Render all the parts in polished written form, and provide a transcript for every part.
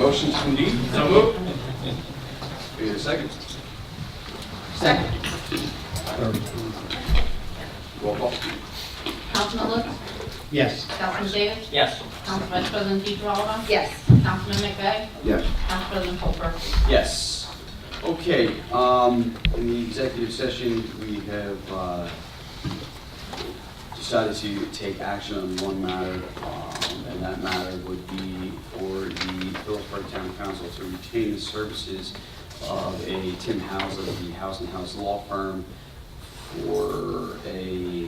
motion to convene? So moved. We need a second. Second. Roll call. Councilman Lutz? Yes. Councilman Davis? Yes. Council Vice President DeGirolamo? Yes. Councilman McVeigh? Yes. Council President Holfer? Yes. Okay, in the executive session, we have decided to take action on one matter, and that matter would be for the Phillipsburg Town Council to retain the services of a Tim House of the House and House Law Firm for a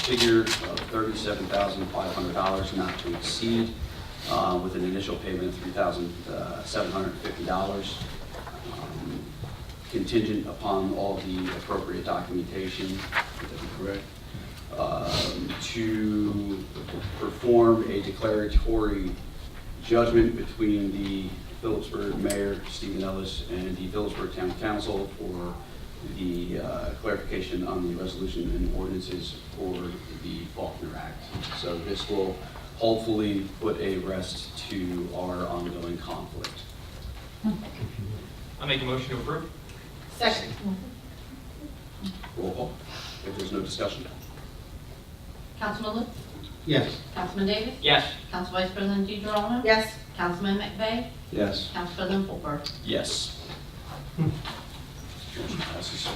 figure of $37,500 not to exceed, with an initial payment of $3,750. Contingent upon all the appropriate documentation, would that be correct? To perform a declaratory judgment between the Phillipsburg Mayor, Stephen Ellis, and the Phillipsburg Town Council for the clarification on the resolution and ordinances for the Faulkner Act. So this will hopefully put a rest to our ongoing conflict. I'll make a motion to approve. Second. Roll call, if there's no discussion. Councilman Lutz? Yes. Councilman Davis? Yes. Council Vice President DeGirolamo? Yes. Councilman McVeigh? Yes. Council President Holfer? Yes. Motion passes.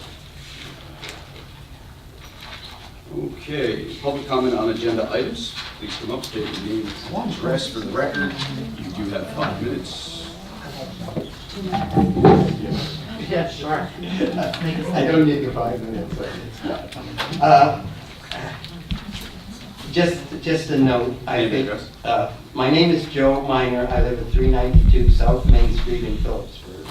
Okay, public comment on agenda items. Please come up, state your name and address for the record. You do have 5 minutes. Yeah, sure. I don't need your 5 minutes, but it's not. Just a note, I Name and think, address. my name is Joe Miner. I live at 392 South Main Street in Phillipsburg.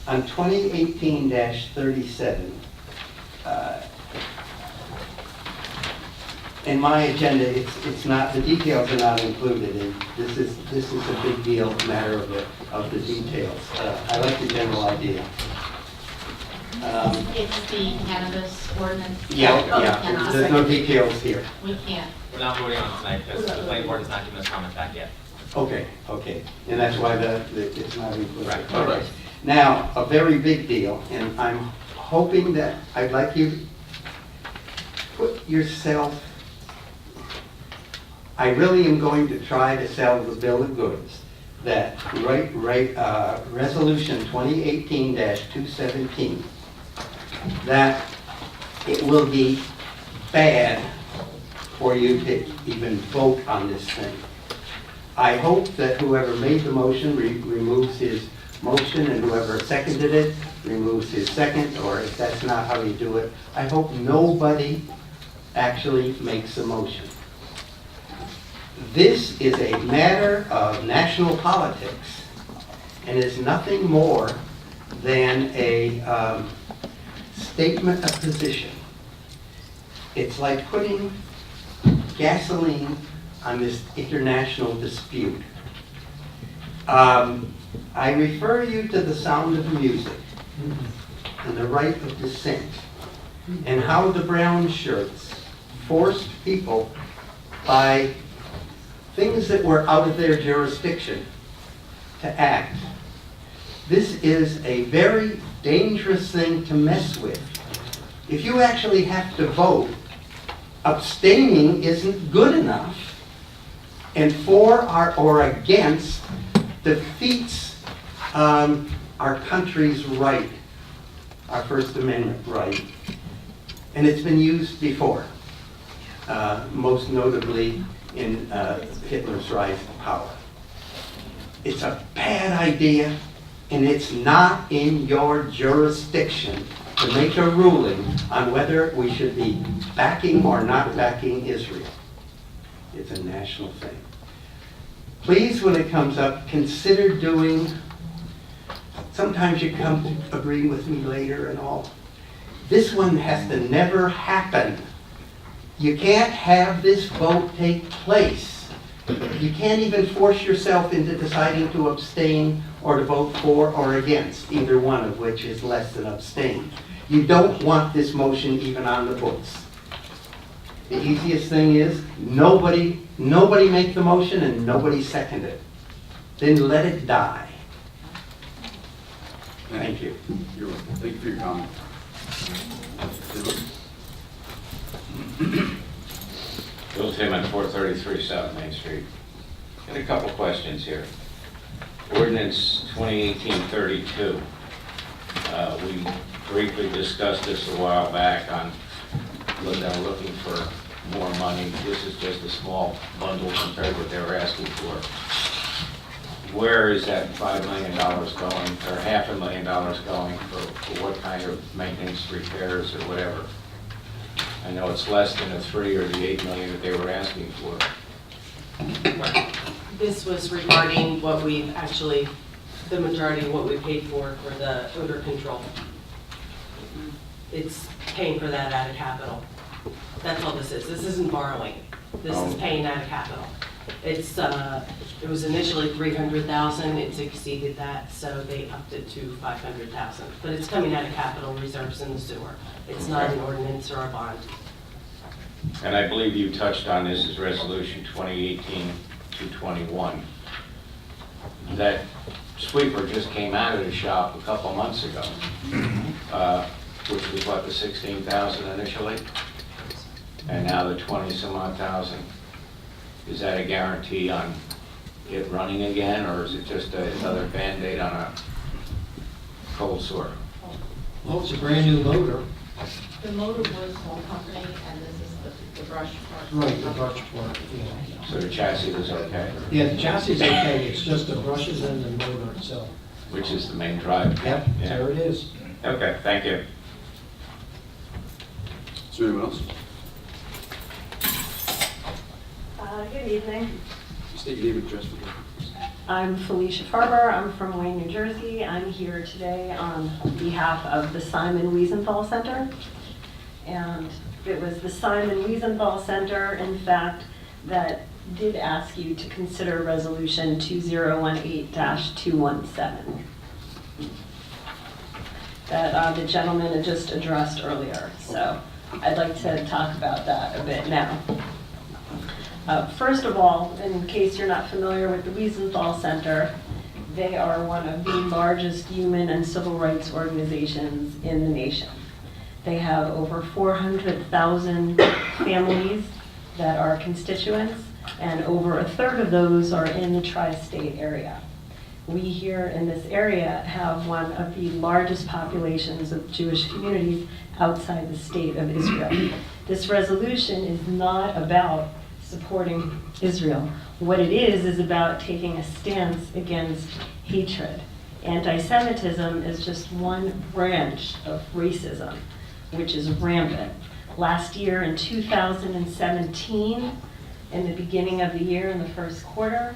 On 2018-37, in my agenda, it's not, the details are not included, and this is a big deal, matter of the details. I like the general idea. It's the cannabis ordinance. Yeah, Oh, yeah, cannot. there's no details here. We can't. We're not voting on it tonight because the planning board has not given us comment back yet. Okay, and that's why it's not included. Right. All right. Now, a very big deal, and I'm hoping that, I'd like you to put yourself, I really am going to try to sell the bill of goods that resolution 2018-217, that it will be bad for you to even vote on this thing. I hope that whoever made the motion removes his motion, and whoever seconded it removes his second, or if that's not how you do it, I hope nobody actually makes a motion. This is a matter of national politics and is nothing more than a statement of position. It's like putting gasoline on this international dispute. I refer you to The Sound of Music and the right of dissent, and how the brown shirts forced people by things that were out of their jurisdiction to act. This is a very dangerous thing to mess with. If you actually have to vote, abstaining isn't good enough, and for or against defeats our country's right, our First Amendment right. And it's been used before, most notably in Hitler's rise to power. It's a bad idea, and it's not in your jurisdiction to make a ruling on whether we should be backing or not backing Israel. It's a national thing. Please, when it comes up, consider doing, sometimes you come to agree with me later and all. This one has to never happen. You can't have this vote take place. You can't even force yourself into deciding to abstain or to vote for or against, either one of which is less than abstain. You don't want this motion even on the books. The easiest thing is nobody make the motion and nobody second it. then let it die. Thank you. You're welcome. Thank you for your comment. Bill Timmon, 433 South Main Street. Got a couple questions here. Ordinance 2018-32. We briefly discussed this a while back on looking for more money. This is just a small bundle compared to what they were asking for. Where is that $5 million going, or $500,000 going for what kind of maintenance, repairs, or whatever? I know it's less than the 3 or the 8 million that they were asking for. This was regarding what we've actually, the majority of what we paid for the odor control. It's paying for that out of capital. That's all this is. This isn't borrowing. This is paying out of capital. It's, it was initially 300,000, it's exceeded that, so they upped it to 500,000. But it's coming out of capital reserves in the sewer. It's not an ordinance or a bond. And I believe you touched on this as Resolution 2018-221. That sweeper just came out of the shop a couple months ago, which was what, the 16,000 initially? And now the 20-some-odd thousand. Is that a guarantee on it running again, or is it just another Band-Aid on a cold sore? Well, it's a brand new motor. The motor was one company, and this is the brush part. Right, the brush part, yeah. So the chassis was okay, Yeah, the chassis is okay, it's just the brushes and the motor itself. which is the main drive? Yep, Yeah. there it is. Okay, thank you. Is there anyone else? Good evening. State your name and address for the record. I'm Felicia Farber. I'm from Wayne, New Jersey. I'm here today on behalf of the Simon Wiesenthal Center. And it was the Simon Wiesenthal Center, in fact, that did ask you to consider Resolution 2018-217 that the gentleman had just addressed earlier. So I'd like to talk about that a bit now. First of all, in case you're not familiar with the Wiesenthal Center, they are one of the largest human and civil rights organizations in the nation. They have over 400,000 families that are constituents, and over a third of those are in the tri-state area. We here in this area have one of the largest populations of Jewish communities outside the state of Israel. This resolution is not about supporting Israel. What it is about taking a stance against hatred. Anti-Semitism is just one branch of racism, which is rampant. Last year in 2017, in the beginning of the year, in the first quarter,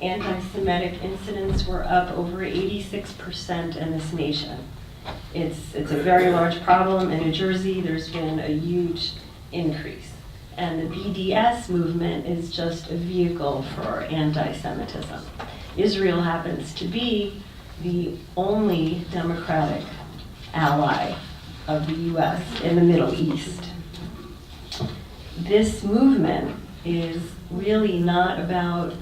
anti-Semitic incidents were up over 86% in this nation. It's a very large problem. In New Jersey, there's been a huge increase. And the BDS movement is just a vehicle for anti-Semitism. Israel happens to be the only democratic ally of the U.S. in the Middle East. This movement is really not about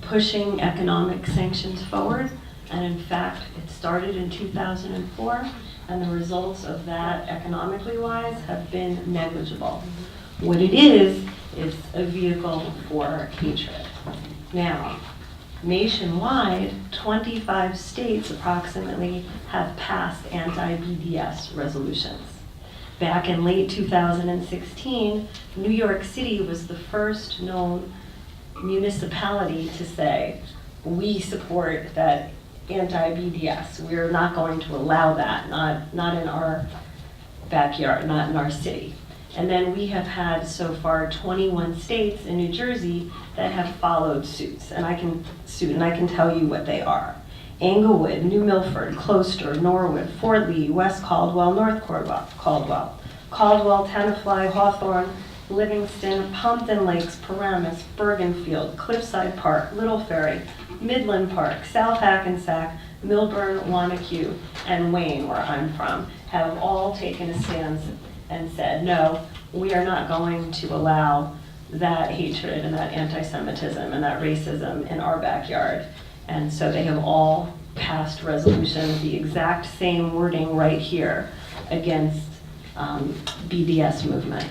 pushing economic sanctions forward, and in fact, it started in 2004, and the results of that, economically wise, have been negligible. What it is a vehicle for hatred. Now, nationwide, 25 states approximately have passed anti-BDS resolutions. Back in late 2016, New York City was the first known municipality to say, we support that anti-BDS. We're not going to allow that, not in our backyard, not in our city. And then we have had so far 21 states in New Jersey that have followed suits, and I can tell you what they are. Englewood, New Milford, Closter, Norwood, Fort Lee, West Caldwell, North Caldwell, Tenafly, Hawthorne, Livingston, Pompton Lakes, Paramus, Bergenfield, Cliffside Park, Little Ferry, Midland Park, South Hackensack, Milburn, Wanacue, and Wayne, where I'm from, have all taken a stance and said, no, we are not going to allow that hatred and that anti-Semitism and that racism in our backyard. And so they have all passed resolution with the exact same wording right here against BDS movement.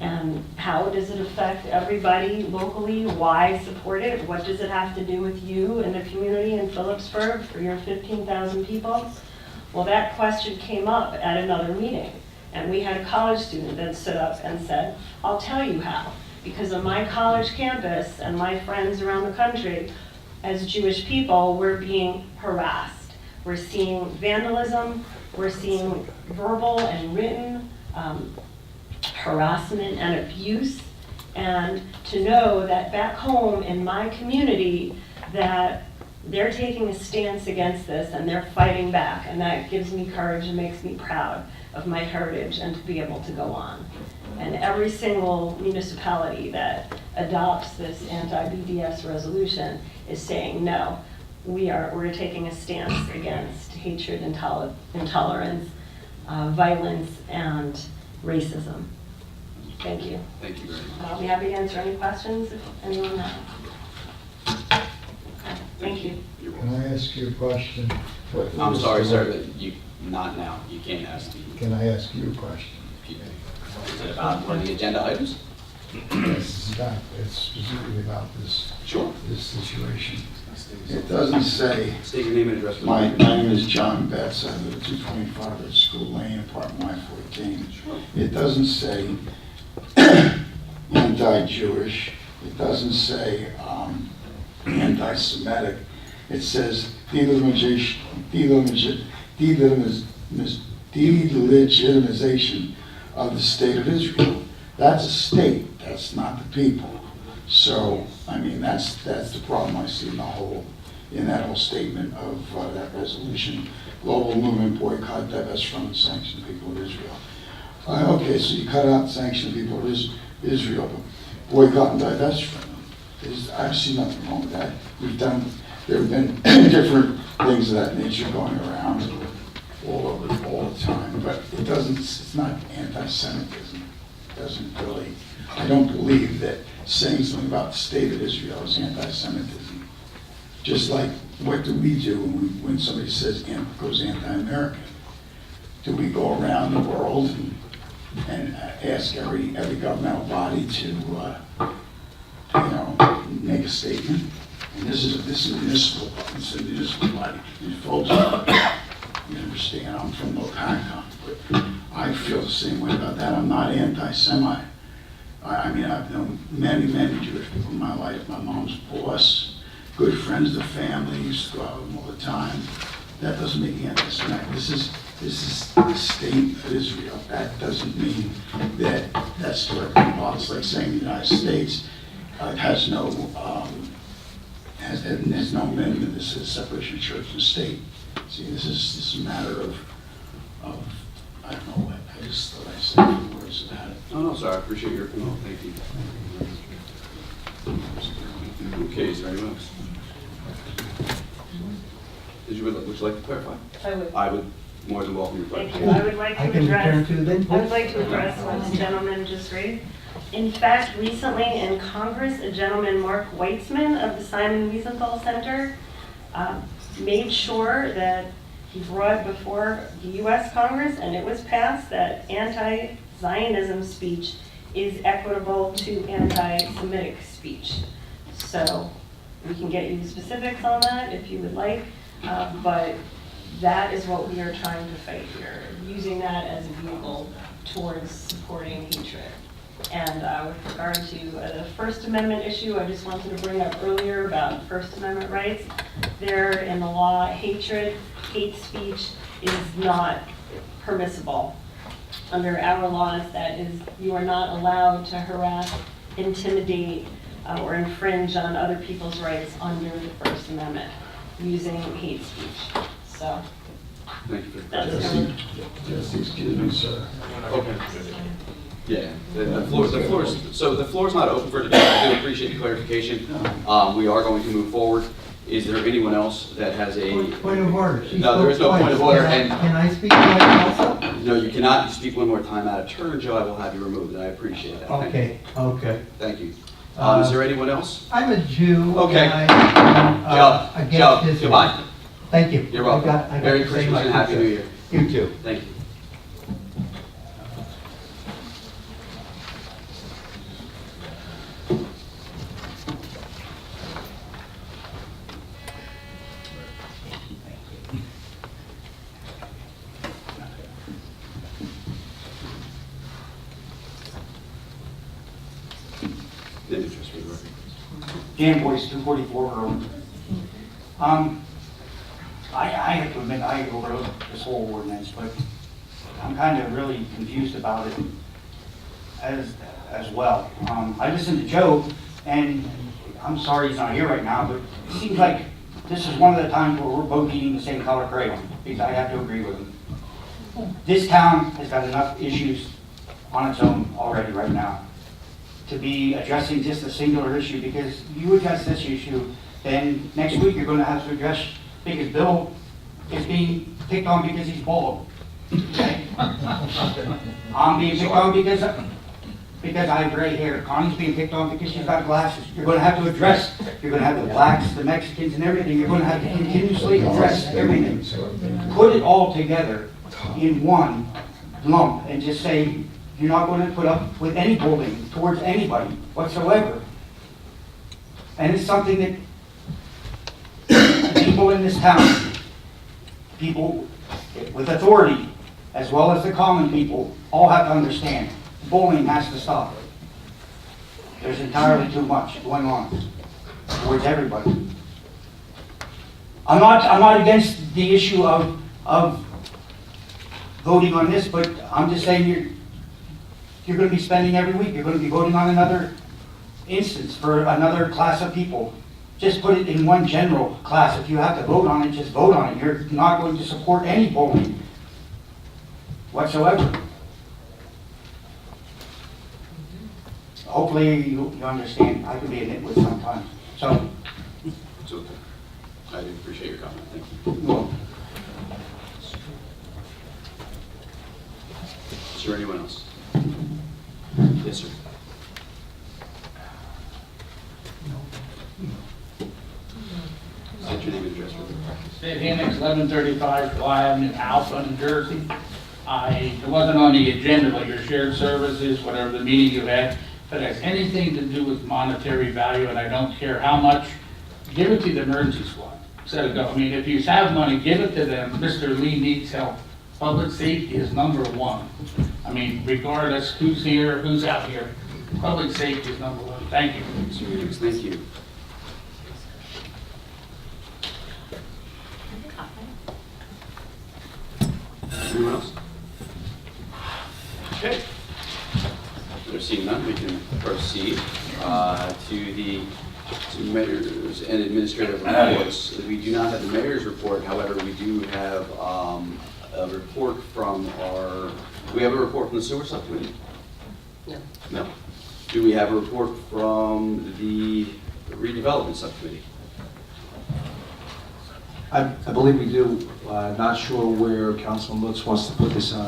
And how does it affect everybody locally? Why support it? What does it have to do with you and the community in Phillipsburg for your 15,000 people? Well, that question came up at another meeting. And we had a college student that stood up and said, I'll tell you how. Because on my college campus and my friends around the country, as Jewish people, we're being harassed. We're seeing vandalism, we're seeing verbal and written harassment and abuse. And to know that back home in my community that they're taking a stance against this and they're fighting back, and that gives me courage and makes me proud of my heritage and to be able to go on. And every single municipality that adopts this anti-BDS resolution is saying, no, we're taking a stance against hatred, intolerance, violence, and racism. Thank you. Thank you very much. I'll be happy to answer any questions if anyone has. Okay, thank you. You're Can welcome. I ask you a question? I'm sorry, sir, that you, not now. You can't ask me. Can I ask you a question? Is it about one of the agenda items? It's specifically about this Sure. situation. It doesn't say, State your name and address for the my record. name is John Betts, I live at 225 Red School Lane, apartment I-14. It doesn't say anti-Jewish, it doesn't say anti-Semitic. It says delegitimization of the state of Israel. That's a state, that's not the people. So, I mean, that's the problem I see in that whole statement of that resolution. Global movement, boycott, divest from, and sanction the people of Israel. Okay, so you cut out sanction the people of Israel, but boycott and divest from them. I see nothing wrong with that. There have been different things of that nature going around all the time, but it's not anti-Semitism. It doesn't really, I don't believe that saying something about the state of Israel is anti-Semitism. Just like, what do we do when somebody goes anti-American? Do we go around the world and ask every governmental body to, make a statement? And this is a municipal body. And folks, you understand, I'm from Locancon, but I feel the same way about that. I'm not anti-Semite. I mean, I've known many Jewish people in my life. My mom's boss, good friends of the family, used to go out with them all the time. That doesn't make me anti-Semitic. This is the state of Israel. That doesn't mean that that's directly involved. It's like saying the United States has no amendment. This is separation of church and state. See, this is a matter of I don't know. I just thought I said a few words about it. Oh, no, sir, I appreciate your comment. Thank you. Okay, is there anyone else? Would you like to clarify? I would. I would more than welcome your Thank question. you. I would like I to can return address, to then. I would like to address what the gentleman just raised. In fact, recently in Congress, a gentleman, Mark Weitzman of the Simon Wiesenthal Center, made sure that he brought before the U.S. Congress, and it was passed, that anti-Zionism speech is equitable to anti-Semitic speech. So we can get you the specifics on that if you would like, but that is what we are trying to fight here, using that as a vehicle towards supporting hatred. And with regard to the First Amendment issue, I just wanted to bring up earlier about First Amendment rights. There in the law, hate speech is not permissible. Under our laws, that is, you are not allowed to harass, intimidate, or infringe on other people's rights under the First Amendment using hate speech. So Thank you for that's clarifying. Jesse, excuse me, sir. Okay. Yeah, the floor's not open for debate. I do appreciate the clarification. We are going to move forward. Is there anyone else that has a? Point of order. She No, there is no spoke point of twice. order, Can and- I speak twice also? No, you cannot speak one more time out of turn, Joe. I will have you removed, and I appreciate that. Thank you. Okay. Thank you. Is there anyone else? I'm a Jew. Okay. and I, Joe, against Israel. goodbye. Thank you. You're welcome. I got Merry to say Christmas my and Happy piece. New Year. You too. Thank you. Name and address for the record. Dan Boyce, 244 Earl. I have to admit, I overlooked this whole ordinance, but I'm kind of really confused about it as well. I listened to Joe, and I'm sorry he's not here right now, but it seems like this is one of the times where we're both eating the same color crayon, because I have to agree with him. This town has got enough issues on its own already right now to be addressing just a singular issue, because you address this issue, then next week you're going to have to address, because Bill is being picked on because he's bald. Okay? I'm being picked on because I have gray hair. Connie's being picked on because she's got glasses. You're going to have to address, you're going to have the blacks, the Mexicans, and everything. You're going to have to continuously address everything. Put it all together in one lump and just say, you're not going to put up with any bullying towards anybody whatsoever. And it's something that people in this town, people with authority, as well as the common people, all have to understand. Bullying has to stop. There's entirely too much going on towards everybody. I'm not against the issue of voting on this, but I'm just saying you're going to be spending every week. You're going to be voting on another instance for another class of people. Just put it in one general class. If you have to vote on it, just vote on it. You're not going to support any bullying whatsoever. Hopefully you understand. I can be a nitwit sometimes. So, It's okay. I do appreciate your comment. Thank you. well, Is there anyone else? Yes, sir. State your name and address for the record. State Annex 1135 July Avenue, Alpha, New Jersey. It wasn't on the agenda, but your shared services, whatever the meeting you had, but it has anything to do with monetary value, and I don't care how much, give it to the emergency squad. Instead of go, I mean, if you have money, give it to them. Mr. Lee needs help. Public safety is number one. I mean, regardless who's here, who's out here, public safety is number one. Thank you. Mr. Williams, thank you. Anyone else? Okay. There seeing none, we can proceed to the mayor's and administrative reports. We do not have the mayor's report, however, we do have a report from do we have a report from the sewer subcommittee? No. No. Do we have a report from the redevelopment subcommittee? I believe we do. Not sure where Councilman Lutz wants to put this in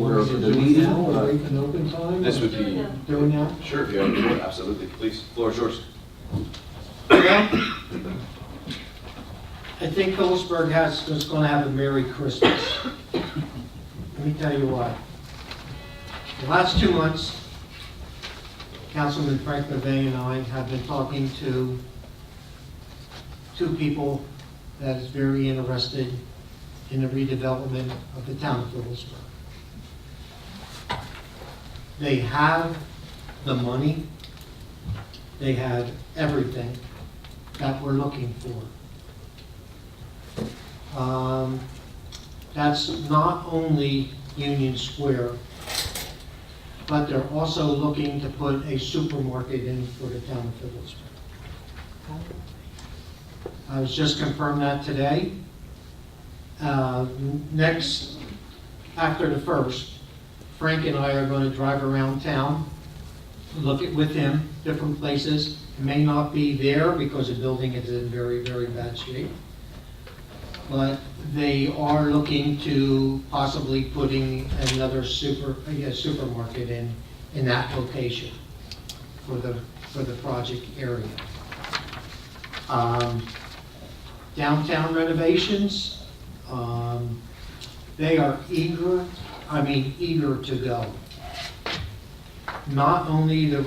order for the meeting. Now, or wait an open time? This would be, Do it now? sure, if you have a report, absolutely, please, floor is yours. I think Phillipsburg is going to have a Merry Christmas. Let me tell you why. The last 2 months, Councilman Frank McVeigh and I have been talking to two people that is very interested in the redevelopment of the town of Phillipsburg. They have the money, they have everything that we're looking for. That's not only Union Square, but they're also looking to put a supermarket in for the town of Phillipsburg. I was just confirmed that today. Next, after the first, Frank and I are going to drive around town, look at with him different places. It may not be there because the building is in very, very bad shape. But they are looking to possibly putting another supermarket in that location. for the project area. Downtown renovations, they are eager to go. Not only the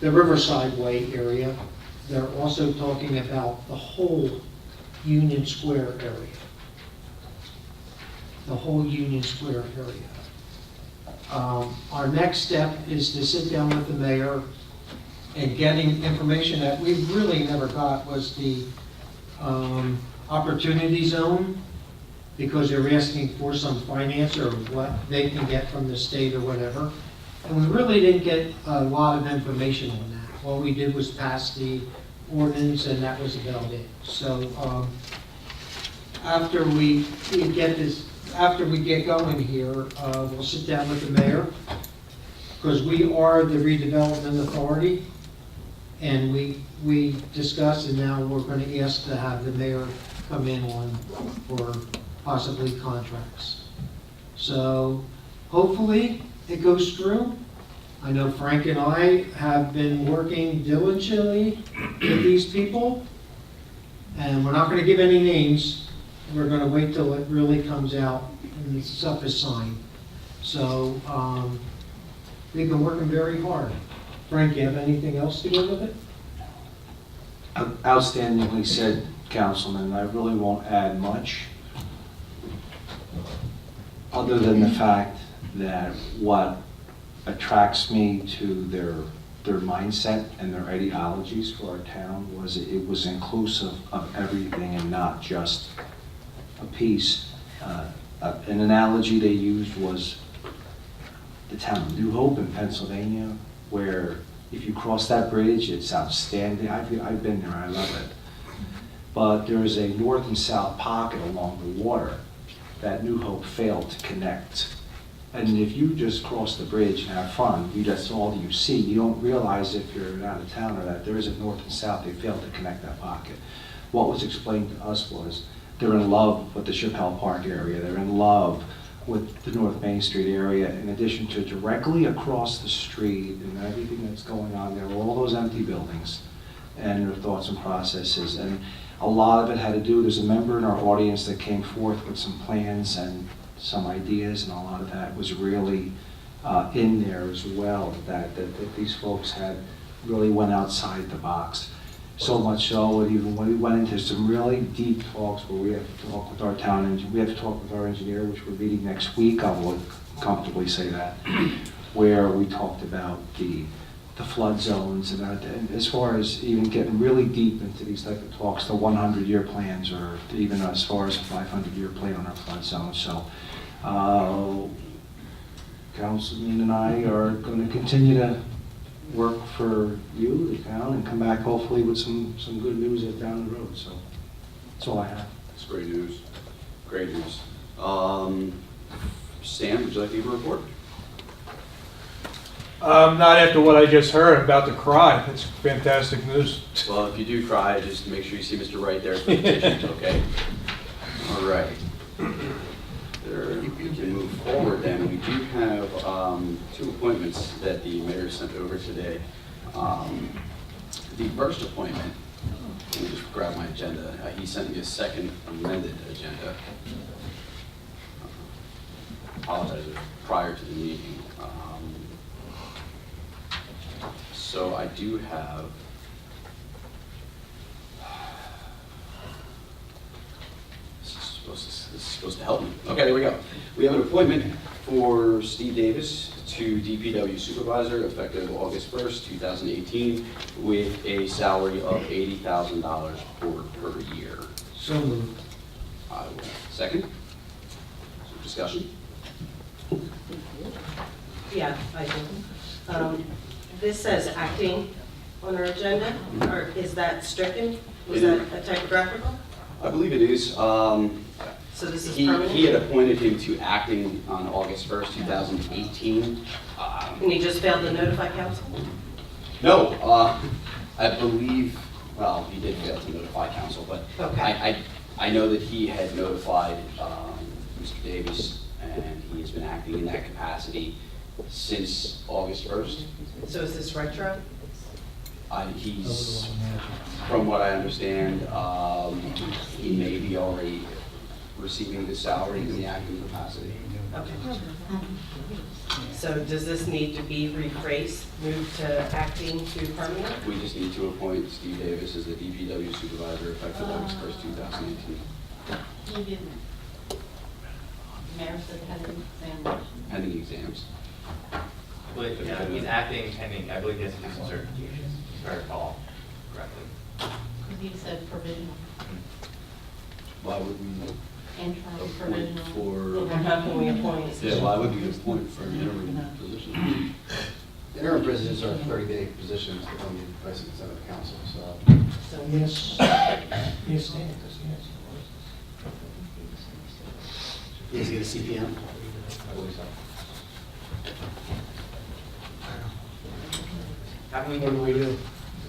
Riverside Way area, they're also talking about the whole Union Square area. The whole Union Square area. Our next step is to sit down with the mayor and getting information that we really never got was the opportunity zone, because they're asking for some finance or what they can get from the state or whatever. And we really didn't get a lot of information on that. All we did was pass the ordinance and that was about it. So after we get going here, we'll sit down with the mayor, because we are the redevelopment authority, and we discussed, and now we're going to ask to have the mayor come in on for possibly contracts. So hopefully it goes through. I know Frank and I have been working diligently with these people, and we're not going to give any names. We're going to wait till it really comes out and the stuff is signed. So we've been working very hard. Frank, you have anything else to go with it? Outstandingly said, Councilman. I really won't add much, other than the fact that what attracts me to their mindset and their ideologies for our town was it was inclusive of everything and not just a piece. An analogy they used was the town of New Hope in Pennsylvania, where if you cross that bridge, it's outstanding. I've been there, I love it. But there's a north and south pocket along the water that New Hope failed to connect. And if you just cross the bridge and have fun, that's all you see. You don't realize if you're out of town or that there isn't north and south, they failed to connect that pocket. What was explained to us was they're in love with the Chappelle Park area. They're in love with the North Main Street area, in addition to directly across the street and everything that's going on there, all those empty buildings and their thoughts and processes. And a lot of it had to do, there's a member in our audience that came forth with some plans and some ideas, and a lot of that was really in there as well, that these folks had really went outside the box. So much so, and even when we went into some really deep talks where we have to talk with our town engineer, we have to talk with our engineer, which we're meeting next week, I will comfortably say that, where we talked about the flood zones and as far as even getting really deep into these type of talks, the 100-year plans, or even as far as a 500-year plan on our flood zone. So Councilman and I are going to continue to work for you, the town, and come back hopefully with some good news down the road. So that's all I have. That's great news. Great news. Sam, would you like to give a report? Not after what I just heard about the cry. It's fantastic news. Well, if you do cry, just make sure you see Mr. Wright there for the tissues, okay? All right. We can move forward then. We do have 2 appointments that the mayor sent over today. The first appointment, let me just grab my agenda. He sent me a second amended agenda. Apologize, it was prior to the meeting. So I do have this is supposed to help me. Okay, there we go. We have an appointment for Steve Davis to DPW Supervisor effective August 1st, 2018, with a salary of $80,000 per year. So moved. I will second. Some discussion. Yeah, I do. This says acting on our agenda, or is that stricken? Was that a typographical? I believe it is. So this is permanent? He had appointed him to acting on August 1st, 2018. And he just failed to notify council? No, I believe, well, he did fail to notify council, but Okay. I know that he had notified Mr. Davis and he has been acting in that capacity since August 1st. So is this retro? He's, from what I understand, he may be already receiving the salary in the acting capacity. Okay. So does this need to be rephrased, moved to acting to permanent? We just need to appoint Steve Davis as the DPW supervisor effective August 1st, 2018, You didn't. Mayor said pending examination. pending exams. But, yeah, he's acting pending, I believe he has to do some certifications, if I recall correctly. Because he said provisional, Why would we interim appoint provisional. And how can we appoint? Yeah, why would we appoint for an interim position? Interim positions are 30-day positions that don't need advice and consent of the council, so. So Yes. Yes, Dan. Is he a CPM? I believe so. Haven't we What do we do?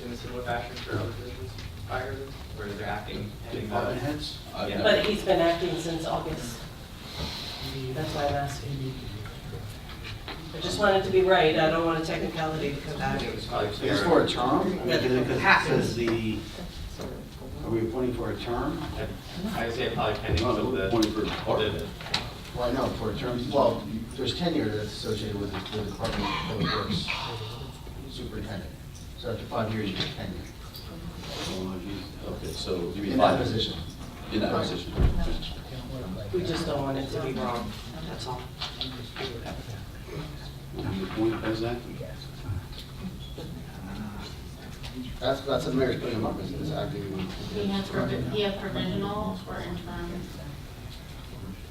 in a similar fashion for other positions prior, or is there acting pending? Department heads? Yeah. But he's been acting since August. That's why I'm asking. I just want it to be right. I don't want a technicality to come I back. think it was probably Is this for a term? Yeah, Because it happens. says are we appointing for a term? I would say probably pending No, until we're the. appointing for a department. Well, I know, for a term, well, there's tenure that's associated with the Department of Public Works superintendent. So after 5 years, you get tenure Okay, so give me in that 5 position. in that position. We just don't want it to be wrong. That's all. You appoint as that? That's the mayor's putting him up as acting. He has provisional or interim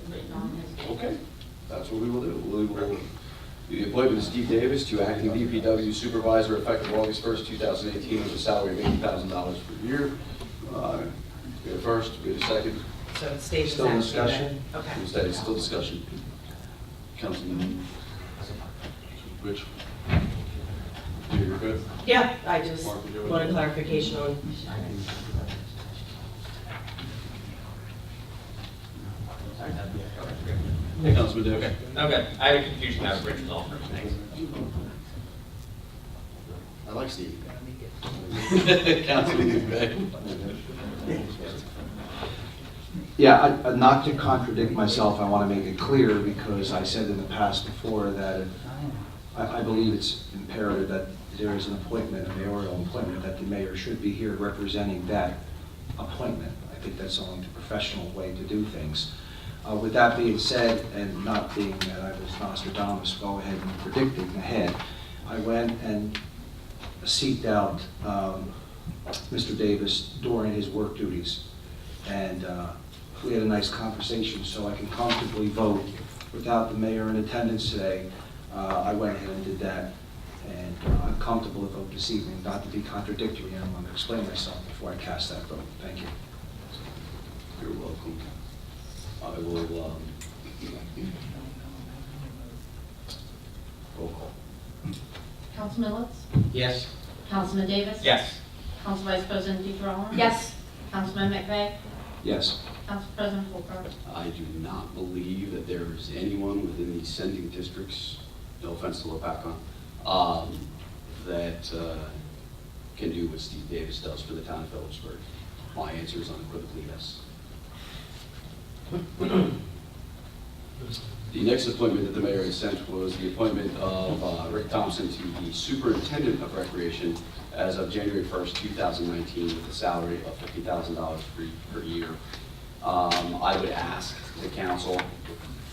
written on his. Okay, that's what we will do. We will, the appointment of Steve Davis to acting DPW supervisor effective August 1st, 2018, with a salary of $80,000 per year. We have a first, we have a second. So it stays Still in acting discussion? then? Okay. Instead, still discussion. Councilman Rich? You're good? Yeah, I just Mark, would you want a like- clarification on. Hey, Councilman Davis. Okay, I had a confusion out of Rich was all for thanks. I like Steve. Councilman McVeigh. Yeah, not to contradict myself, I want to make it clear, because I said in the past before that I believe it's imperative that there is an appointment, a mayoral appointment, that the mayor should be here representing that appointment. I think that's only the professional way to do things. With that being said, and not being that I was Nostradamus, go ahead and predicting ahead, I went and seeked out Mr. Davis during his work duties. And we had a nice conversation, so I can comfortably vote without the mayor in attendance today. I went ahead and did that, and I'm comfortable to vote this evening, not to be contradictory. I want to explain myself before I cast that vote. Thank you. You're welcome. I will, roll call. Councilman Litz? Yes. Councilman Davis? Yes. Council Vice President DeGrom? Yes. Councilman McVeigh? Yes. Council President Holbrook? I do not believe that there is anyone within these sending districts, no offense to Lopakon, that can do what Steve Davis does for the town of Phillipsburg. My answer is unequivocally yes. The next appointment that the mayor has sent was the appointment of Rick Thompson to the Superintendent of Recreation as of January 1st, 2019, with a salary of $50,000 per year. I would ask the council,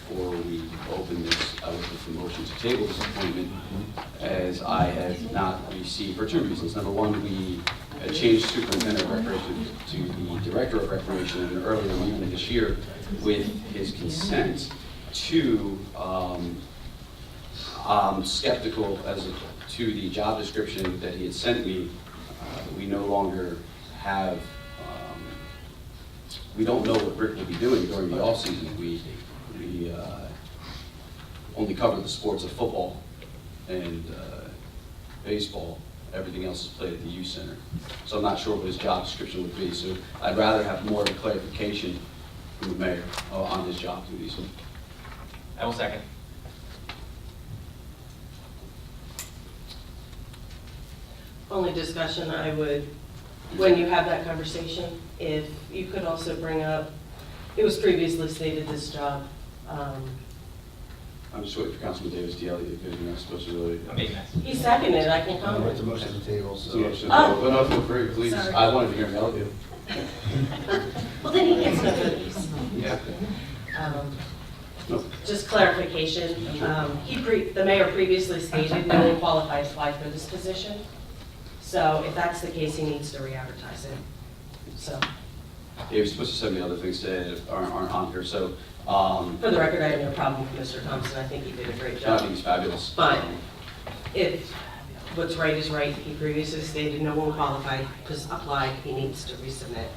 before we open this, I would put the motion to table this appointment, as I have not received, for 2 reasons. Number one, we changed Superintendent of Recreation to the Director of Recreation in an earlier meeting this year with his consent. 2, I'm skeptical as to the job description that he had sent me. We no longer have, we don't know what Rick will be doing during the off-season. We only cover the sports of football and baseball. Everything else is played at the youth center. So I'm not sure what his job description would be. So I'd rather have more of a clarification from the mayor on his job duties. I will second. Only discussion I would, when you have that conversation, if you could also bring up, it was previously stated this job, I'm just waiting for Councilman Davis to yell at you because you're not supposed to really. I'm making that. he seconded it, I can It's comment. a motion on the table, So, so. Oh. but no, feel free, please. Sorry. I wanted to hear him yell at you. Well, then he gets no goodies. Yeah. No. Just clarification, the mayor previously stated no one qualified to apply for this position. So if that's the case, he needs to re-advertise it. So, Yeah, you're supposed to send me other things today that aren't on here, so, for the record, I have no problem with Mr. Thompson, I think he did a great I job. think he's fabulous. But if what's right is right, he previously stated no one qualified to apply, he needs to resubmit.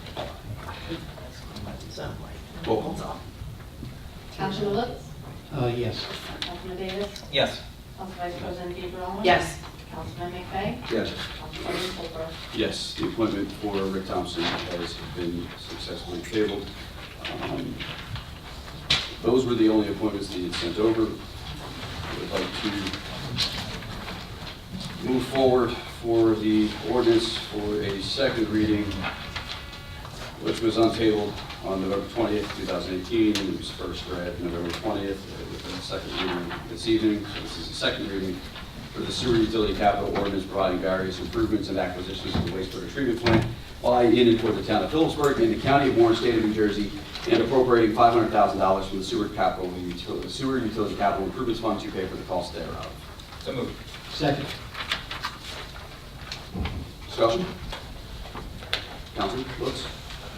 So, Roll that's call. all. Councilman Lutz? Yes. Councilman Davis? Yes. Council Vice President DeGrom? Yes. Councilman McVeigh? Yes. Council President Holbrook? Yes, the appointment for Rick Thompson has been successfully tabled. Those were the only appointments that he had sent over. I would like to move forward for the ordinance for a second reading, which was untabled on November 20th, 2018, and it was first read November 20th, with a second reading this evening. So this is the second reading for the sewer utility capital ordinance providing various improvements and acquisitions of the wastewater treatment plant by, in and for the town of Phillipsburg and the county of Warren, state of New Jersey, and appropriating $500,000 from the sewer utility capital improvements fund to pay for the cost thereof. So moved. Second. Discussion? Councilman Lutz?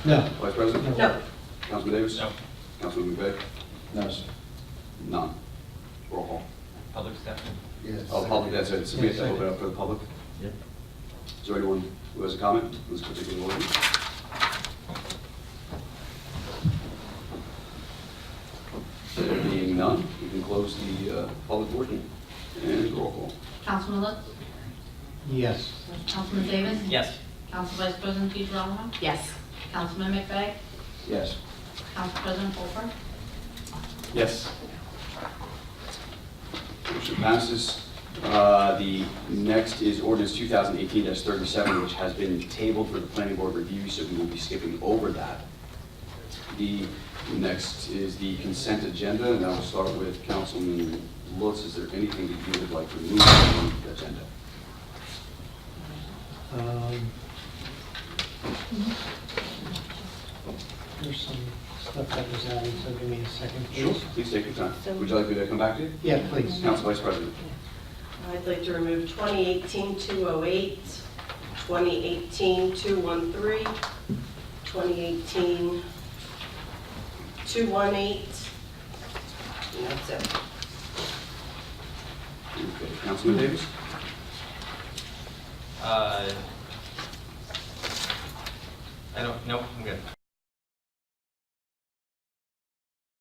No. Vice President? No. Councilman Davis? No. Councilman McVeigh? No, sir. None. Roll call. Public discussion. Yes. Oh, public, that's it. So we have to open up for the public. Yep. Is there anyone who has a comment on this particular ordinance? There being none, we can close the public portion and roll call. Councilman Lutz? Yes. Councilman Davis? Yes. Council Vice President DeGrom? Yes. Councilman McVeigh? Yes. Council President Holbrook? Yes. Motion passes. The next is ordinance 2018-37, which has been tabled for the planning board review, so we will be skipping over that. The next is the consent agenda, and I will start with Councilman Lutz. Is there anything that you would like to remove from the agenda? There's some stuff that was added, so give me a second, Sure. please. Please take your time. Would you like me to come back to you? Yeah, please. Council Vice President. I'd like to remove 2018-208, 2018-213, 2018-218, and that's it. Okay, Councilman Davis? I don't, nope, I'm good.